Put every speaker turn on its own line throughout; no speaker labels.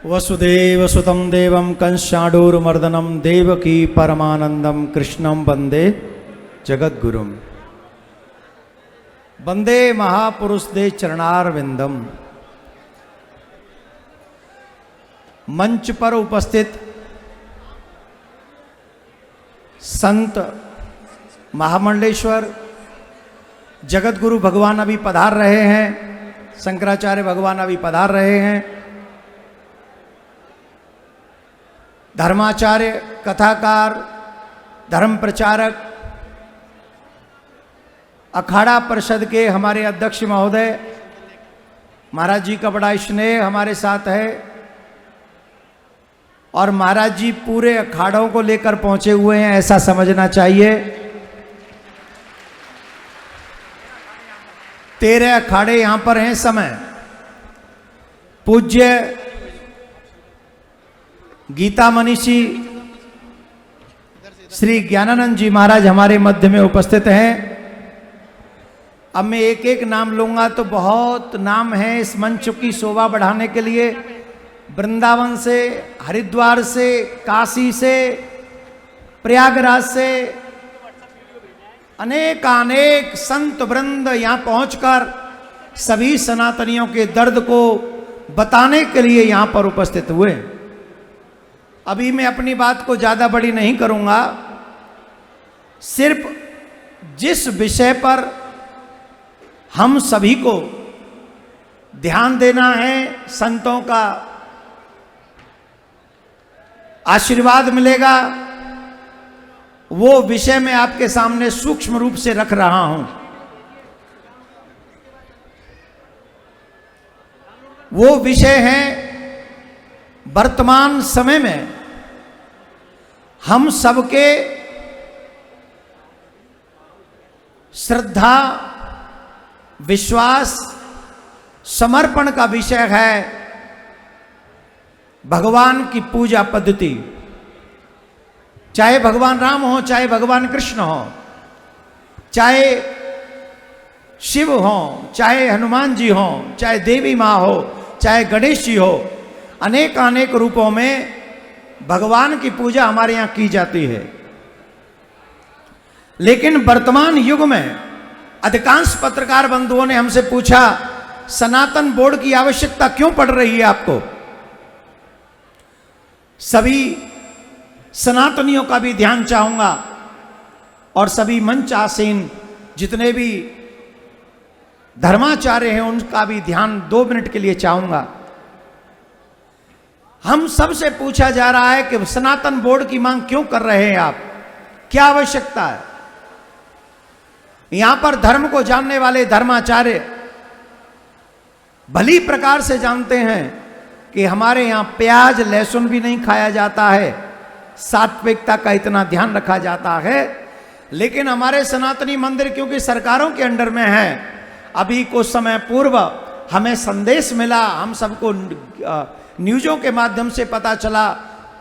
वसुदेवसुतं देवं कंशाडूरमर्दनं देवकी परमानंदं कृष्णं वंदे जगद्गुरुं। वंदे महापुरुष दे चरणारविंदम। मंच पर उपस्थित संत महामंडलेश्वर जगतगुरु भगवान अभी पधार रहे हैं, शंकराचार्य भगवान अभी पधार रहे हैं, धर्माचार्य, कथाकार, धर्म प्रचारक, अखाड़ा परिषद के हमारे अध्यक्ष महोदय महाराज जी का बड़ा स्नेह हमारे साथ है और महाराज जी पूरे अखाड़ों को लेकर पहुंचे हुए हैं, ऐसा समझना चाहिए। 13 अखाड़े यहां पर हैं समय। पूज्य गीता मनीषी श्री ज्ञानानंद जी महाराज हमारे मध्य में उपस्थित हैं। अब मैं एक एक नाम लूंगा तो बहुत नाम है इस मंच की शोभा बढ़ाने के लिए। वृंदावन से, हरिद्वार से, काशी से, प्रयागराज से अनेक संत वृंद यहाँ पहुंचकर सभी सनातनियों के दर्द को बताने के लिए यहाँ पर उपस्थित हुए। अभी मैं अपनी बात को ज़्यादा बड़ी नहीं करूँगा, सिर्फ जिस विषय पर हम सभी को ध्यान देना है, संतों का आशीर्वाद मिलेगा, वो विषय मैं आपके सामने सूक्ष्म रूप से रख रहा हूं। वो विषय है वर्तमान समय में हम सबके श्रद्धा, विश्वास, समर्पण का विषय है भगवान की पूजा पद्धति। चाहे भगवान राम हो, चाहे भगवान कृष्ण हो, चाहे शिव हो, चाहे हनुमान जी हो, चाहे देवी माँ हो, चाहे गणेश जी हो, अनेक रूपों में भगवान की पूजा हमारे यहाँ की जाती है। लेकिन वर्तमान युग में अधिकांश पत्रकार बंधुओं ने हमसे पूछा, सनातन बोर्ड की आवश्यकता क्यों पड़ रही है आपको? सभी सनातनियों का भी ध्यान चाहूंगा और सभी मंच आसीन जितने भी धर्माचार्य हैं उनका भी ध्यान 2 मिनट के लिए चाहूंगा। हम सबसे पूछा जा रहा है कि सनातन बोर्ड की मांग क्यों कर रहे हैं आप, क्या आवश्यकता है? यहां पर धर्म को जानने वाले धर्माचार्य भली प्रकार से जानते हैं कि हमारे यहां प्याज लहसुन भी नहीं खाया जाता है, सात्विकता का इतना ध्यान रखा जाता है। लेकिन हमारे सनातनी मंदिर क्योंकि सरकारों के अंडर में है, अभी कुछ समय पूर्व हमें संदेश मिला, हम सबको न्यूज़ों के माध्यम से पता चला,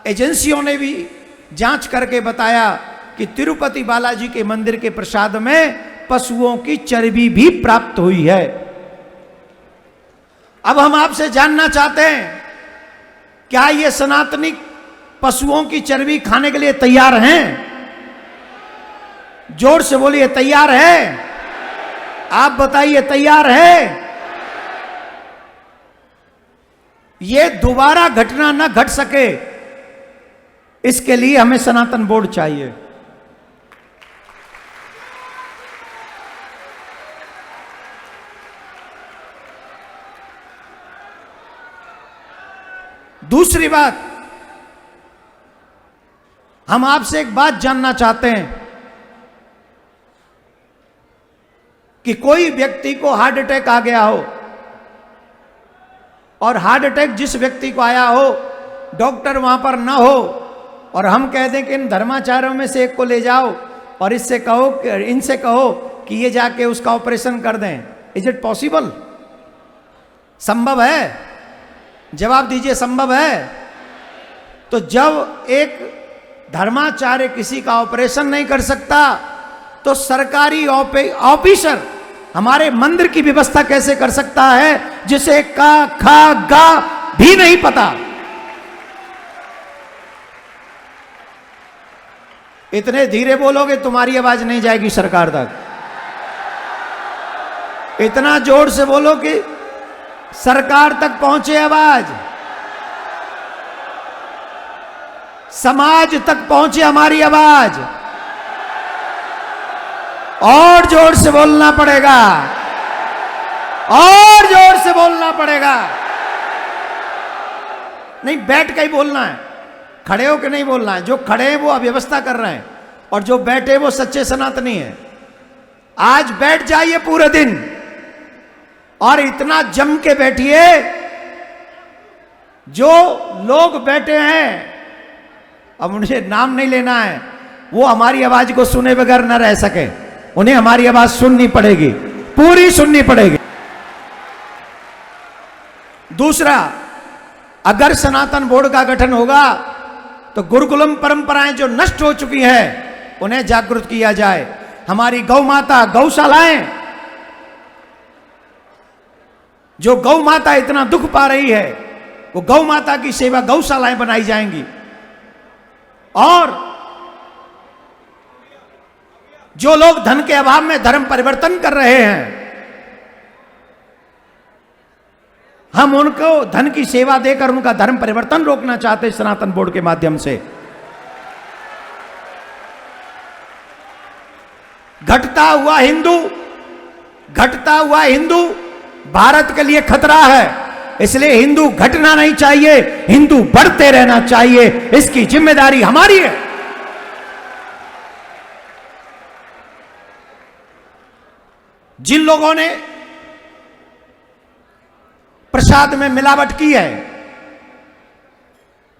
एजेंसियों ने भी जांच करके बताया कि तिरुपति बालाजी के मंदिर के प्रसाद में पशुओं की चर्बी भी प्राप्त हुई है। अब हम आपसे जानना चाहते हैं, क्या ये सनातनी पशुओं की चर्बी खाने के लिए तैयार हैं? जोर से बोलिए, तैयार है? आप बताइए, तैयार है? ये दोबारा घटना न घट सके, इसके लिए हमें सनातन बोर्ड चाहिए। दूसरी बात, हम आपसे एक बात जानना चाहते हैं कि कोई व्यक्ति को हार्ट अटैक आ गया हो और हार्ट अटैक जिस व्यक्ति को आया हो डॉक्टर वहां पर ना हो और हम कह दें कि इन धर्माचार्यों में से एक को ले जाओ और इनसे कहो कि ये जाके उसका ऑपरेशन कर दें। Is it possible? संभव है? जवाब दीजिए, संभव है? तो जब एक धर्माचार्य किसी का ऑपरेशन नहीं कर सकता तो सरकारी ऑफिसर हमारे मंदिर की व्यवस्था कैसे कर सकता है जिसे का खा गा भी नहीं पता। इतने धीरे बोलोगे तुम्हारी आवाज नहीं जाएगी सरकार तक। इतना जोर से बोलो कि सरकार तक पहुंचे आवाज, समाज तक पहुंचे हमारी आवाज। और जोर से बोलना पड़ेगा, और जोर से बोलना पड़ेगा। नहीं बैठ के ही बोलना है, खड़े होकर नहीं बोलना है। जो खड़े हैं वो अव्यवस्था कर रहे हैं और जो बैठे वो सच्चे सनातनी हैं। आज बैठ जाइए पूरे दिन और इतना जम के बैठिए। जो लोग बैठे हैं, अब मुझे नाम नहीं लेना है, वो हमारी आवाज को सुने बगैर न रह सके। उन्हें हमारी आवाज सुननी पड़ेगी, पूरी सुननी पड़ेगी। दूसरा, अगर सनातन बोर्ड का गठन होगा तो गुरुकुलम परंपराएं जो नष्ट हो चुकी हैं उन्हें जागृत किया जाए। हमारी गौ माता, गौशालाएं, जो गौ माता इतना दुख पा रही है, वो गौ माता की सेवा गौशालाएं बनाई जाएंगी। और जो लोग धन के अभाव में धर्म परिवर्तन कर रहे हैं, हम उनको धन की सेवा देकर उनका धर्म परिवर्तन रोकना चाहते हैं सनातन बोर्ड के माध्यम से। घटता हुआ हिंदू भारत के लिए खतरा है। इसलिए हिंदू घटना नहीं चाहिए, हिंदू बढ़ते रहना चाहिए। इसकी जिम्मेदारी हमारी है। जिन लोगों ने प्रसाद में मिलावट की है,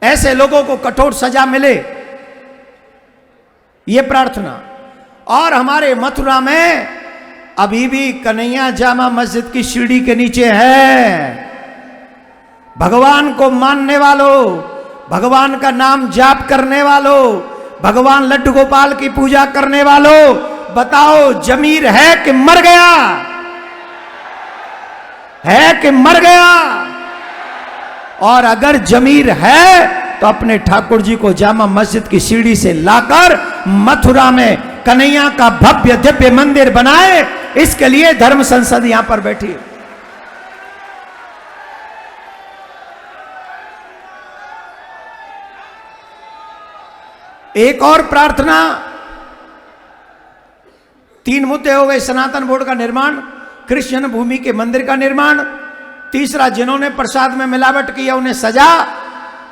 ऐसे लोगों को कठोर सजा मिले, ये प्रार्थना। और हमारे मथुरा में अभी भी कन्हैया जामा मस्जिद की सीढ़ी के नीचे है। भगवान को मानने वालों, भगवान का नाम जाप करने वालों, भगवान लड्डू गोपाल की पूजा करने वालों, बताओ जमीर है कि मर गया? है कि मर गया? और अगर जमीर है तो अपने ठाकुर जी को जामा मस्जिद की सीढ़ी से लाकर मथुरा में कन्हैया का भव्य दिव्य मंदिर बनाए। इसके लिए धर्म संसद यहां पर बैठी। एक और प्रार्थना, 3 मुद्दे हो गए। सनातन बोर्ड का निर्माण, कृष्ण जन्मभूमि के मंदिर का निर्माण, तीसरा जिन्होंने प्रसाद में मिलावट की है उन्हें सजा।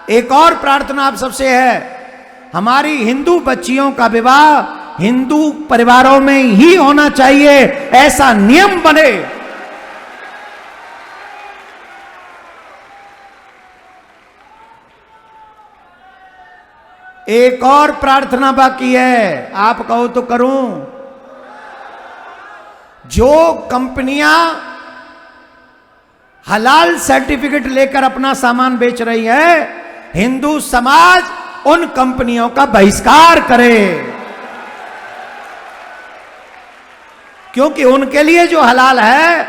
एक और प्रार्थना आप सबसे है, हमारी हिंदू बच्चियों का विवाह हिंदू परिवारों में ही होना चाहिए, ऐसा नियम बने। एक और प्रार्थना बाकी है, आप कहो तो करूं। जो कंपनियां हलाल सर्टिफिकेट लेकर अपना सामान बेच रही है, हिंदू समाज उन कंपनियों का बहिष्कार करे। क्योंकि उनके लिए जो हलाल है,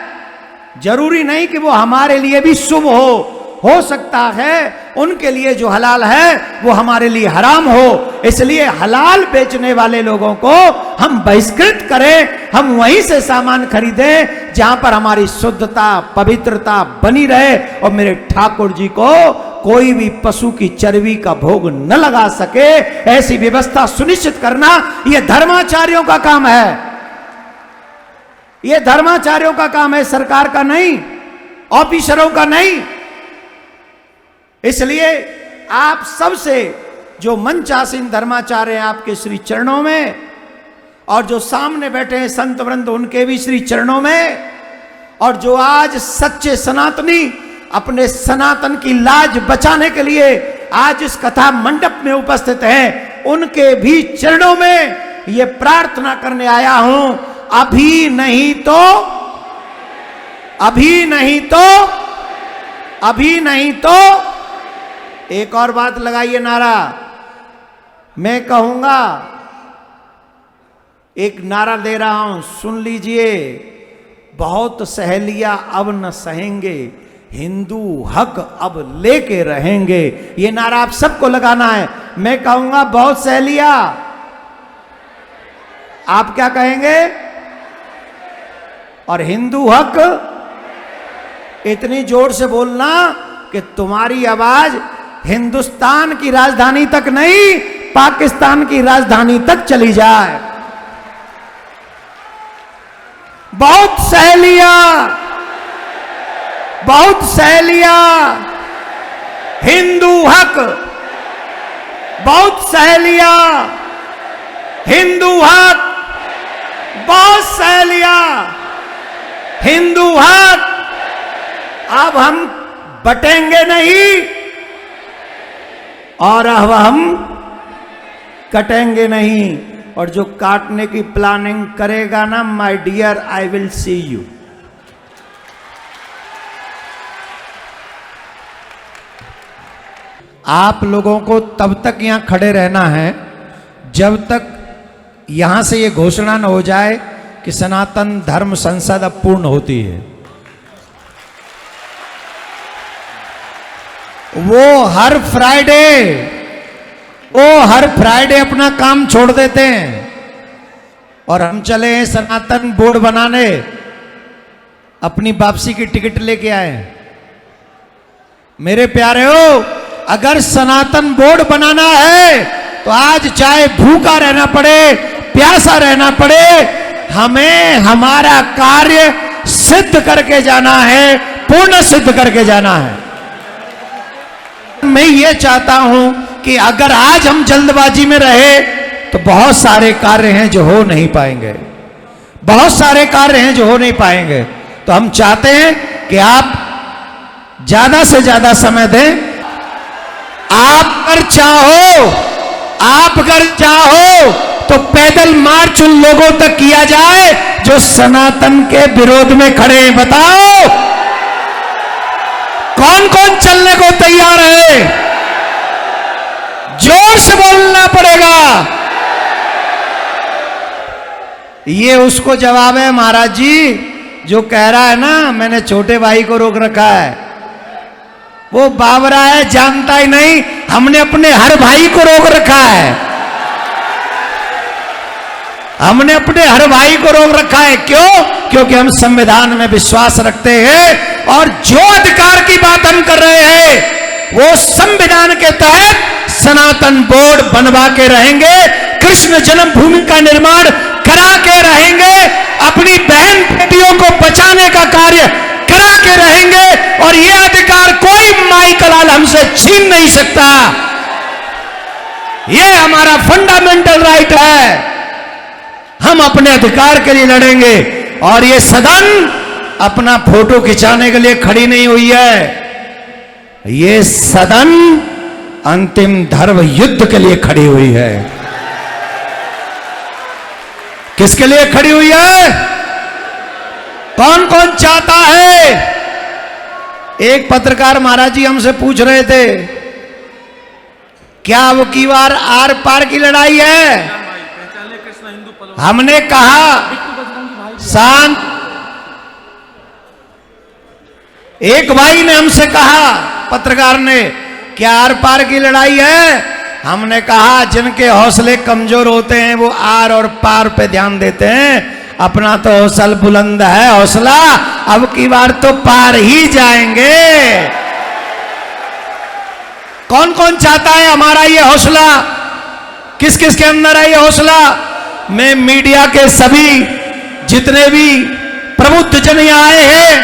जरूरी नहीं कि वो हमारे लिए भी शुभ हो सकता है उनके लिए जो हलाल है वो हमारे लिए हराम हो। इसलिए हलाल बेचने वाले लोगों को हम बहिष्कृत करें, हम वहीं से सामान खरीदें जहां पर हमारी शुद्धता पवित्रता बनी रहे और मेरे ठाकुर जी को कोई भी पशु की चर्बी का भोग न लगा सके, ऐसी व्यवस्था सुनिश्चित करना यह धर्माचार्यों का काम है। यह धर्माचार्यों का काम है, सरकार का नहीं, ऑफिसरों का नहीं। इसलिए आप सबसे जो मंचासीन धर्माचार्य हैं आपके श्री चरणों में, और जो सामने बैठे हैं संत वृंद उनके भी श्री चरणों में, और जो आज सच्चे सनातनी अपने सनातन की लाज बचाने के लिए आज इस कथा मंडप में उपस्थित हैं, उनके भी चरणों में ये प्रार्थना करने आया हूं, अभी नहीं तो, अभी नहीं तो, अभी नहीं तो। एक और बात लगाइए नारा, मैं कहूंगा, एक नारा दे रहा हूं, सुन लीजिए। बहुत सहेलियां अब न सहेंगे, हिंदू हक अब लेके रहेंगे। ये नारा आप सबको लगाना है। मैं कहूंगा बहुत सहेलियां आप क्या कहेंगे? और हिंदू हक इतनी जोर से बोलना कि तुम्हारी आवाज हिंदुस्तान की राजधानी तक नहीं, पाकिस्तान की राजधानी तक चली जाए। बहुत सह लिया, बहुत सह लिया। हिंदू हक बहुत सह लिया, हिंदू हक बहुत सह लिया, हिंदू हक। अब हम बटेंगे नहीं और अब हम कटेंगे नहीं। और जो काटने की प्लानिंग करेगा ना, my dear, I will see you. आप लोगों को तब तक यहां खड़े रहना है जब तक यहां से यह घोषणा न हो जाए कि सनातन धर्म संसद अब पूर्ण होती है। वो हर फ्राइडे अपना काम छोड़ देते हैं और हम चले हैं सनातन बोर्ड बनाने, अपनी वापसी की टिकट लेके आए। मेरे प्यारे हो, अगर सनातन बोर्ड बनाना है तो आज चाहे भूखा रहना पड़े, प्यासा रहना पड़े, हमें हमारा कार्य सिद्ध करके जाना है, पूर्ण सिद्ध करके जाना है। मैं ये चाहता हूं कि अगर आज हम जल्दबाजी में रहे तो बहुत सारे कार्य हैं जो हो नहीं पाएंगे, बहुत सारे कार्य हैं जो हो नहीं पाएंगे। तो हम चाहते हैं कि आप ज्यादा से ज्यादा समय दें। आप अगर चाहो तो पैदल मार्च उन लोगों तक किया जाए जो सनातन के विरोध में खड़े हैं। बताओ कौन कौन चलने को तैयार है? जोर से बोलना पड़ेगा। ये उसको जवाब है महाराज जी जो कह रहा है ना, मैंने छोटे भाई को रोक रखा है। वो बावरा है, जानता ही नहीं, हमने अपने हर भाई को रोक रखा है। हमने अपने हर भाई को रोक रखा है। क्यों? क्योंकि हम संविधान में विश्वास रखते हैं और जो अधिकार की बात हम कर रहे हैं वो संविधान के तहत सनातन बोर्ड बनवा के रहेंगे, कृष्ण जन्मभूमि का निर्माण करा के रहेंगे, अपनी बहन बेटियों को बचाने का कार्य करा के रहेंगे और ये अधिकार कोई माई का लाल हमसे छीन नहीं सकता। ये हमारा फंडामेंटल राइट है। हम अपने अधिकार के लिए लड़ेंगे और ये सदन अपना फोटो खिंचाने के लिए खड़ी नहीं हुई है। ये सदन अंतिम धर्म युद्ध के लिए खड़ी हुई है। किसके लिए खड़ी हुई है? कौन कौन चाहता है? एक पत्रकार महाराज जी हमसे पूछ रहे थे, क्या अब की बार आर पार की लड़ाई है? हमने कहा शांत। एक भाई ने हमसे कहा, पत्रकार ने, क्या आर पार की लड़ाई है? हमने कहा जिनके हौसले कमजोर होते हैं वो आर और पार पे ध्यान देते हैं। अपना तो हौसला बुलंद है, हौसला अब की बार तो पार ही जाएंगे। कौन कौन चाहता है हमारा ये हौसला? किस किस के अंदर है ये हौसला? मैं मीडिया के सभी जितने भी प्रबुद्ध जन यहाँ आए हैं,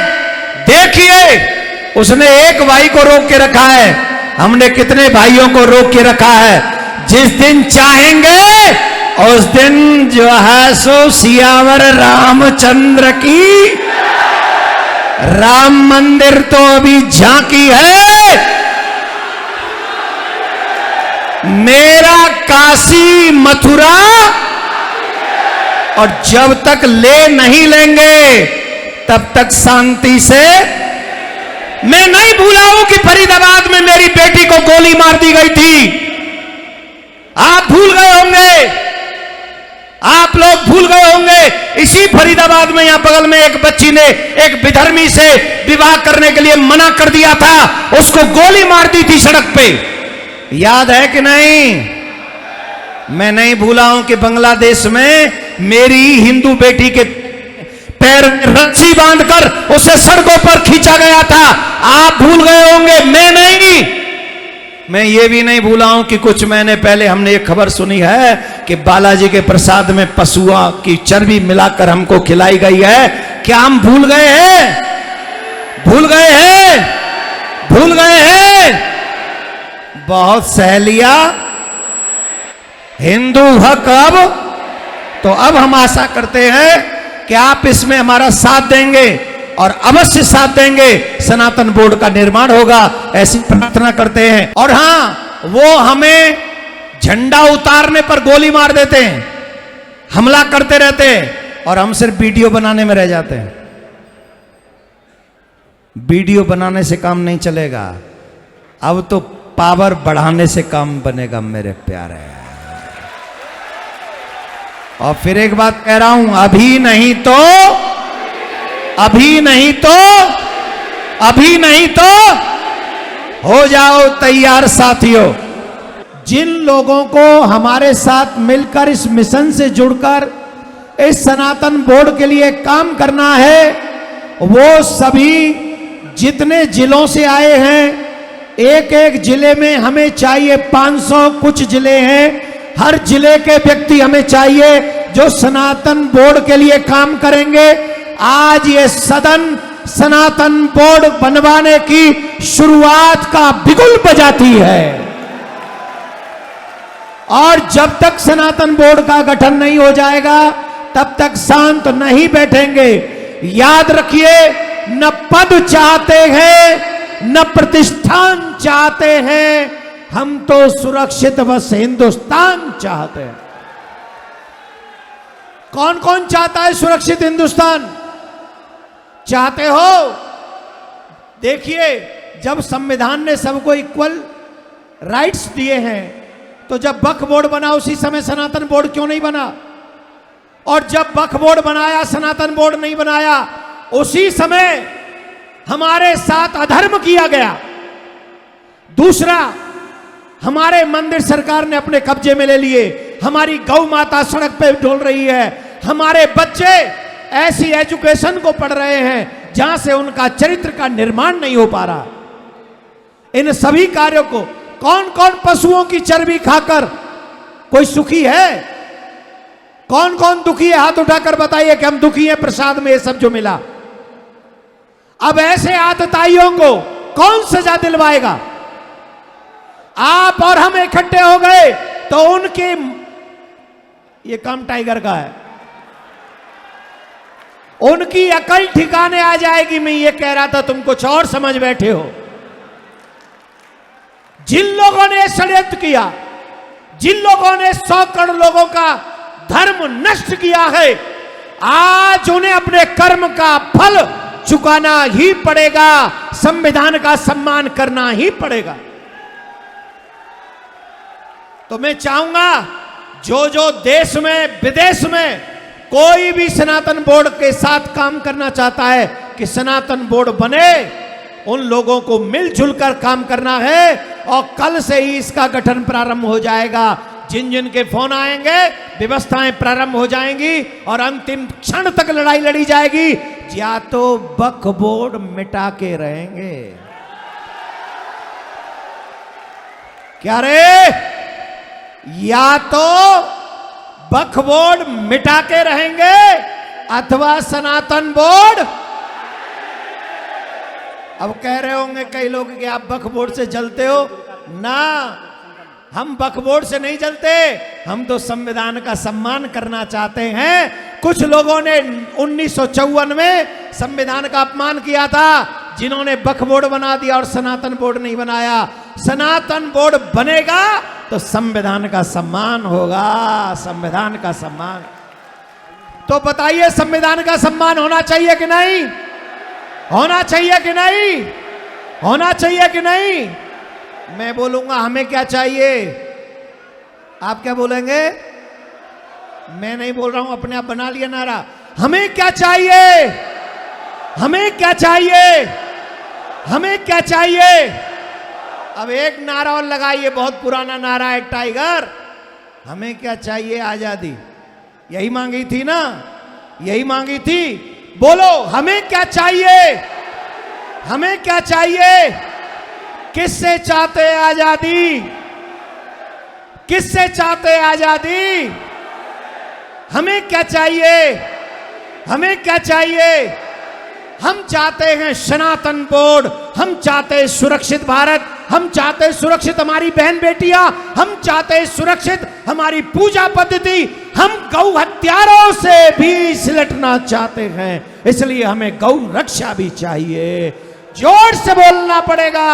देखिए उसने एक भाई को रोक के रखा है, हमने कितने भाइयों को रोक के रखा है। जिस दिन चाहेंगे उस दिन जो है सो सियावर रामचंद्र की राम मंदिर तो अभी झांकी है, मेरा काशी मथुरा। और जब तक ले नहीं लेंगे तब तक शांति से। मैं नहीं भूला हूं कि फरीदाबाद में मेरी बेटी को गोली मार दी गई थी। आप भूल गए होंगे, आप लोग भूल गए होंगे। इसी फरीदाबाद में यहां बगल में एक बच्ची ने एक विधर्मी से विवाह करने के लिए मना कर दिया था, उसको गोली मार दी थी सड़क पे। याद है कि नहीं? मैं नहीं भूला हूं कि बांग्लादेश में मेरी हिंदू बेटी के पैर में रस्सी बांधकर उसे सड़कों पर खींचा गया था। आप भूल गए होंगे, मैं नहीं। मैं ये भी नहीं भूला हूं कि कुछ महीने पहले हमने एक खबर सुनी है कि बालाजी के प्रसाद में पशुओं की चर्बी मिलाकर हमको खिलाई गई है। क्या हम भूल गए हैं? भूल गए हैं? भूल गए हैं? बहुत सहेलिया हिंदू हक अब तो अब हम आशा करते हैं कि आप इसमें हमारा साथ देंगे और अवश्य साथ देंगे। सनातन बोर्ड का निर्माण होगा, ऐसी प्रार्थना करते हैं। और हां, वो हमें झंडा उतारने पर गोली मार देते हैं, हमला करते रहते हैं और हम सिर्फ वीडियो बनाने में रह जाते हैं। वीडियो बनाने से काम नहीं चलेगा, अब तो पावर बढ़ाने से काम बनेगा मेरे प्यारे। और फिर एक बात कह रहा हूं, अभी नहीं तो हो जाओ तैयार साथियों। जिन लोगों को हमारे साथ मिलकर इस मिशन से जुड़कर इस सनातन बोर्ड के लिए काम करना है, वो सभी जितने जिलों से आए हैं, एक एक जिले में हमें चाहिए 500 कुछ जिले हैं, हर जिले के व्यक्ति हमें चाहिए जो सनातन बोर्ड के लिए काम करेंगे। आज ये सदन सनातन बोर्ड बनवाने की शुरुआत का बिगुल बजाती है और जब तक सनातन बोर्ड का गठन नहीं हो जाएगा तब तक शांत नहीं बैठेंगे। याद रखिए, न पद चाहते हैं न प्रतिष्ठान चाहते हैं, हम तो सुरक्षित बस हिंदुस्तान चाहते हैं। कौन कौन चाहता है सुरक्षित हिंदुस्तान? चाहते हो? देखिए, जब संविधान ने सबको इक्वल राइट्स दिए हैं तो जब वक्फ बोर्ड बना उसी समय सनातन बोर्ड क्यों नहीं बना? और जब वक्फ बोर्ड बनाया सनातन बोर्ड नहीं बनाया, उसी समय हमारे साथ अधर्म किया गया। दूसरा, हमारे मंदिर सरकार ने अपने कब्जे में ले लिए, हमारी गौ माता सड़क पे डोल रही है, हमारे बच्चे ऐसी एजुकेशन को पढ़ रहे हैं जहां से उनका चरित्र का निर्माण नहीं हो पा रहा। इन सभी कार्यों को कौन कौन पशुओं की चर्बी खाकर कोई सुखी है? कौन कौन दुखी है? हाथ उठाकर बताइए कि हम दुखी हैं प्रसाद में ये सब जो मिला। अब ऐसे आतताइयों को कौन सजा दिलवाएगा? आप और हम इकट्ठे हो गए तो उनके, ये काम टाइगर का है, उनकी अकल ठिकाने आ जाएगी। मैं ये कह रहा था, तुम कुछ और समझ बैठे हो। जिन लोगों ने षड्यंत्र किया, जिन लोगों ने 100 करोड़ लोगों का धर्म नष्ट किया है, आज उन्हें अपने कर्म का फल चुकाना ही पड़ेगा, संविधान का सम्मान करना ही पड़ेगा। तो मैं चाहूंगा जो जो देश में विदेश में कोई भी सनातन बोर्ड के साथ काम करना चाहता है कि सनातन बोर्ड बने, उन लोगों को मिलजुल कर काम करना है और कल से ही इसका गठन प्रारंभ हो जाएगा। जिन जिन के फोन आएंगे व्यवस्थाएं प्रारंभ हो जाएंगी और अंतिम क्षण तक लड़ाई लड़ी जाएगी। या तो वक्फ बोर्ड मिटा के रहेंगे, क्या रे? या तो वक्फ बोर्ड मिटा के रहेंगे अथवा सनातन बोर्ड। अब कह रहे होंगे कई लोग कि आप वक्फ बोर्ड से जलते हो ना। हम वक्फ बोर्ड से नहीं जलते, हम तो संविधान का सम्मान करना चाहते हैं। कुछ लोगों ने 1954 में संविधान का अपमान किया था, जिन्होंने वक्फ बोर्ड बना दिया और सनातन बोर्ड नहीं बनाया। सनातन बोर्ड बनेगा तो संविधान का सम्मान होगा, संविधान का सम्मान। तो बताइए, संविधान का सम्मान होना चाहिए कि नहीं? होना चाहिए कि नहीं? होना चाहिए कि नहीं? मैं बोलूंगा हमें क्या चाहिए, आप क्या बोलेंगे? मैं नहीं बोल रहा हूं, अपने आप बना लिया नारा। हमें क्या चाहिए? हमें क्या चाहिए? हमें क्या चाहिए? अब एक नारा और लगाइए, बहुत पुराना नारा है टाइगर। हमें क्या चाहिए? आजादी। यही मांगी थी ना, यही मांगी थी। बोलो, हमें क्या चाहिए? हमें क्या चाहिए? किससे चाहते आजादी? किससे चाहते आजादी? हमें क्या चाहिए? हमें क्या चाहिए? हम चाहते हैं सनातन बोर्ड, हम चाहते सुरक्षित भारत, हम चाहते सुरक्षित हमारी बहन बेटियां, हम चाहते सुरक्षित हमारी पूजा पद्धति, हम गौ हत्यारों से भी सिलटना चाहते हैं। इसलिए हमें गौ रक्षा भी चाहिए। जोर से बोलना पड़ेगा।